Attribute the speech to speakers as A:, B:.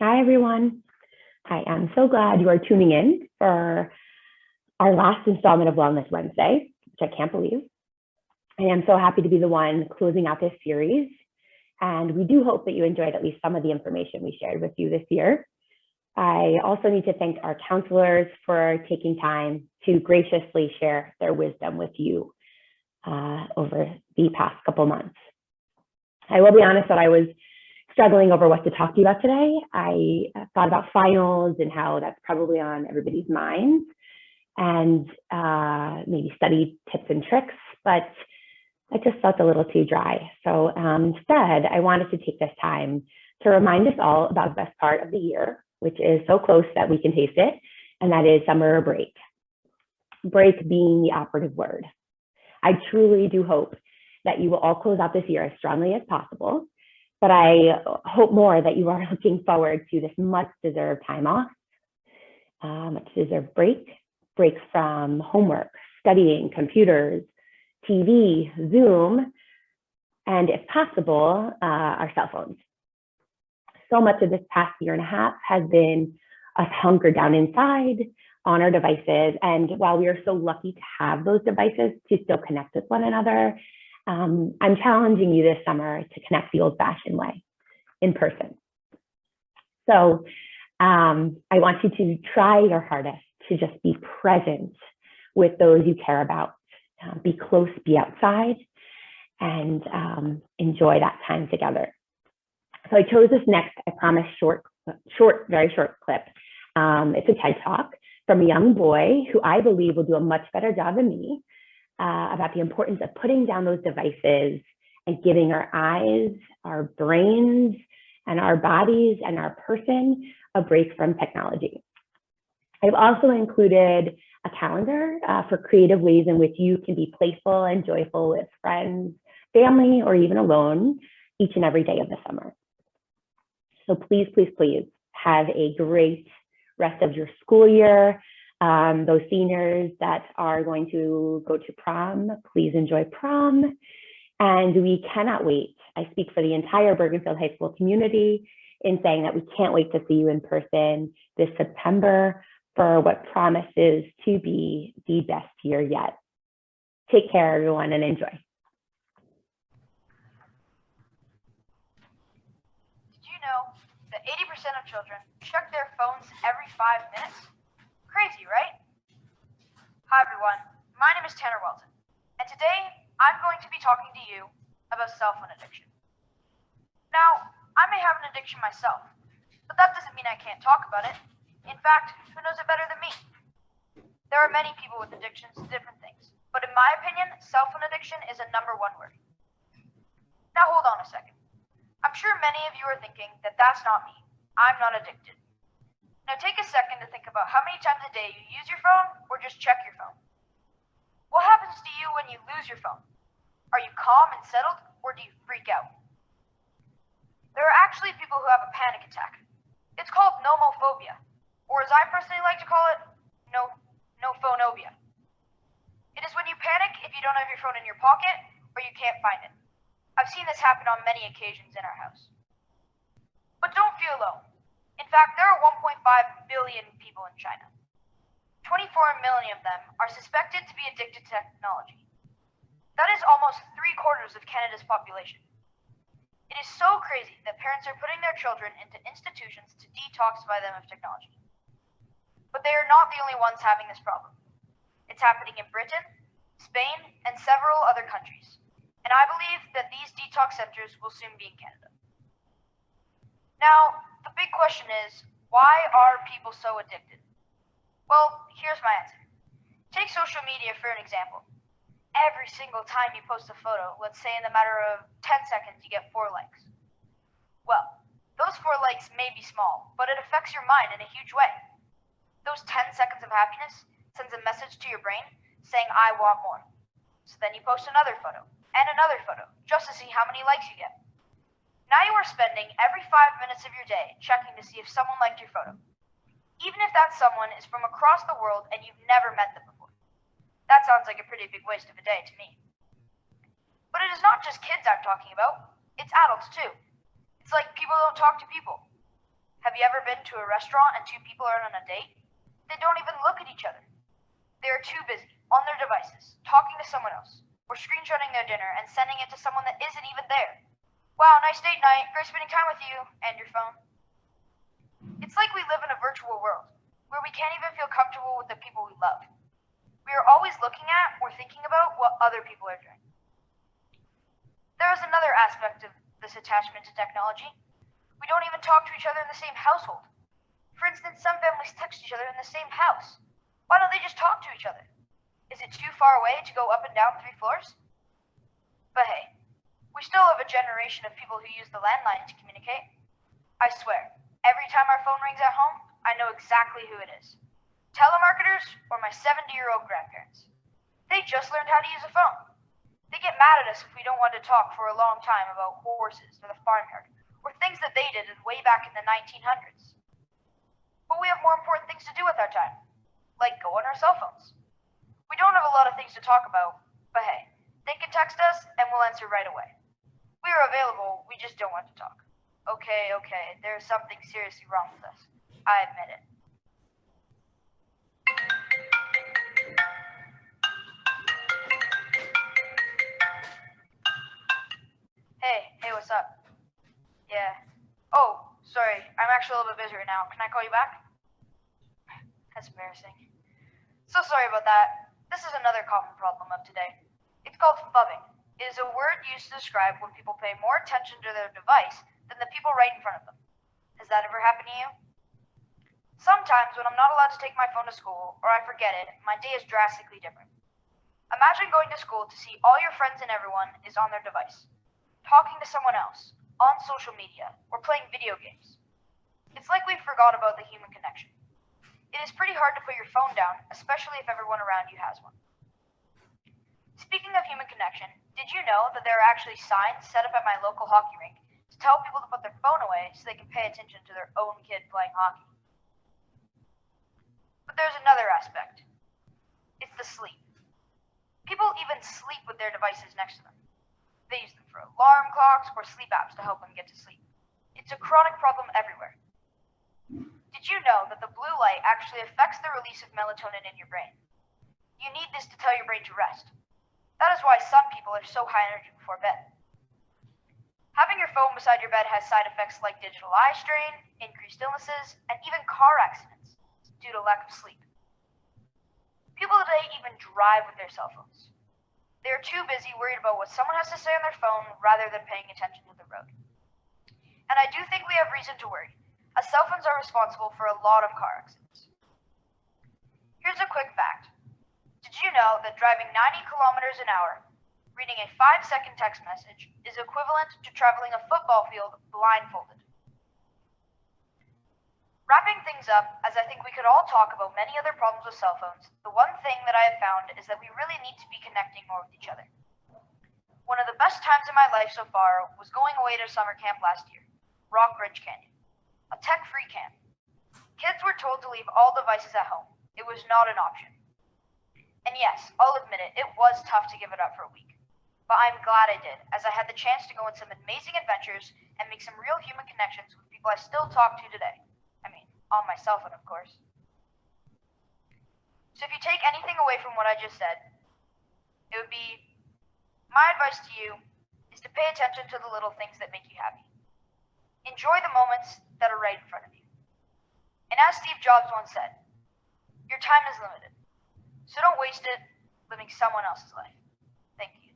A: Hi, everyone. I am so glad you are tuning in for our last installment of Wellness Wednesday, which I can't believe. I am so happy to be the one closing out this series. And we do hope that you enjoyed at least some of the information we shared with you this year. I also need to thank our counselors for taking time to graciously share their wisdom with you over the past couple months. I will be honest that I was struggling over what to talk to you about today. I thought about finals and how that's probably on everybody's minds, and maybe study tips and tricks, but I just felt a little too dry. So instead, I wanted to take this time to remind us all about the best part of the year, which is so close that we can taste it, and that is summer break. Break being the operative word. I truly do hope that you will all close out this year as strongly as possible, but I hope more that you are looking forward to this much-deserved time off, much-deserved break from homework, studying, computers, TV, Zoom, and if possible, our cell phones. So much of this past year and a half has been us hunkered down inside on our devices. And while we are so lucky to have those devices to still connect with one another, I'm challenging you this summer to connect the old-fashioned way, in person. So I want you to try your hardest to just be present with those you care about. Be close, be outside, and enjoy that time together. So I chose this next, I promise, very short clip. It's a TED Talk from a young boy who I believe will do a much better job than me about the importance of putting down those devices and giving our eyes, our brains, and our bodies and our person a break from technology. I've also included a calendar for creative ways in which you can be playful and joyful with friends, family, or even alone each and every day of the summer. So please, please, please have a great rest of your school year. Those seniors that are going to go to prom, please enjoy prom. And we cannot wait. I speak for the entire Bergenfield High School community in saying that we can't wait to see you in person this September for what promises to be the best year yet. Take care, everyone, and enjoy.
B: Did you know that 80% of children check their phones every 5 minutes? Crazy, right? Hi, everyone. My name is Tanner Welton, and today I'm going to be talking to you about cell phone addiction. Now, I may have an addiction myself, but that doesn't mean I can't talk about it. In fact, who knows it better than me? There are many people with addictions to different things, but in my opinion, cell phone addiction is a #1 word. Now hold on a second. I'm sure many of you are thinking that that's not me. I'm not addicted. Now take a second to think about how many times a day you use your phone or just check your phone. What happens to you when you lose your phone? Are you calm and settled, or do you freak out? There are actually people who have a panic attack. It's called nomophobia, or as I personally like to call it, nophonovia. It is when you panic if you don't have your phone in your pocket or you can't find it. I've seen this happen on many occasions in our house. But don't feel alone. In fact, there are 1.5 billion people in China. 24 million of them are suspected to be addicted to technology. That is almost 3/4 of Canada's population. It is so crazy that parents are putting their children into institutions to detoxify them of technology. But they are not the only ones having this problem. It's happening in Britain, Spain, and several other countries. And I believe that these detox centers will soon be in Canada. Now, the big question is, why are people so addicted? Well, here's my answer. Take social media for an example. Every single time you post a photo, let's say in the matter of 10 seconds, you get 4 likes. Well, those 4 likes may be small, but it affects your mind in a huge way. Those 10 seconds of happiness sends a message to your brain saying, I want more. So then you post another photo and another photo just to see how many likes you get. Now you are spending every 5 minutes of your day checking to see if someone liked your photo. Even if that someone is from across the world and you've never met them before. That sounds like a pretty big waste of a day to me. But it is not just kids I'm talking about, it's adults too. It's like people don't talk to people. Have you ever been to a restaurant and two people are on a date? They don't even look at each other. They are too busy, on their devices, talking to someone else, or screenshotting their dinner and sending it to someone that isn't even there. Wow, nice date night, great spending time with you, and your phone. It's like we live in a virtual world, where we can't even feel comfortable with the people we love. We are always looking at or thinking about what other people are doing. There is another aspect of this attachment to technology. We don't even talk to each other in the same household. For instance, some families text each other in the same house. Why don't they just talk to each other? Is it too far away to go up and down 3 floors? But hey, we still have a generation of people who use the landline to communicate. I swear, every time our phone rings at home, I know exactly who it is. Telemarketers or my 70-year-old grandparents. They just learned how to use a phone. They get mad at us if we don't want to talk for a long time about horses or the farmyard, or things that they did way back in the 1900s. But we have more important things to do with our time, like go on our cell phones. We don't have a lot of things to talk about, but hey, they can text us and we'll answer right away. We are available, we just don't want to talk. Okay, there's something seriously wrong with us. I admit it. Hey, what's up? Yeah. Oh, sorry, I'm actually a little bit busy right now. Can I call you back? That's embarrassing. So sorry about that. This is another common problem of today. It's called phubbing. It is a word used to describe when people pay more attention to their device than the people right in front of them. Has that ever happened to you? Sometimes when I'm not allowed to take my phone to school, or I forget it, my day is drastically different. Imagine going to school to see all your friends and everyone is on their device, talking to someone else, on social media, or playing video games. It's like we forgot about the human connection. It is pretty hard to put your phone down, especially if everyone around you has one. Speaking of human connection, did you know that there are actually signs set up at my local hockey rink to tell people to put their phone away so they can pay attention to their own kid playing hockey? But there's another aspect. It's the sleep. People even sleep with their devices next to them. They use them for alarm clocks or sleep apps to help them get to sleep. It's a chronic problem everywhere. Did you know that the blue light actually affects the release of melatonin in your brain? You need this to tell your brain to rest. That is why some people are so high energy before bed. Having your phone beside your bed has side effects like digital eye strain, increased illnesses, and even car accidents due to lack of sleep. People today even drive with their cell phones. They are too busy worried about what someone has to say on their phone rather than paying attention to the road. And I do think we have reason to worry, as cell phones are responsible for a lot of car accidents. Here's a quick fact. Did you know that driving 90 kilometers an hour, reading a 5-second text message, is equivalent to traveling a football field blindfolded? Wrapping things up, as I think we could all talk about many other problems with cell phones, the one thing that I have found is that we really need to be connecting more with each other. One of the best times in my life so far was going away to summer camp last year, Rock Ridge Canyon, a tech-free camp. Kids were told to leave all devices at home. It was not an option. And yes, I'll admit it, it was tough to give it up for a week. But I'm glad I did, as I had the chance to go on some amazing adventures and make some real human connections with people I still talk to today. I mean, on my cell phone, of course. So if you take anything away from what I just said, it would be, my advice to you is to pay attention to the little things that make you happy. Enjoy the moments that are right in front of you. And as Steve Jobs once said, your time is limited. So don't waste it living someone else's life. Thank you.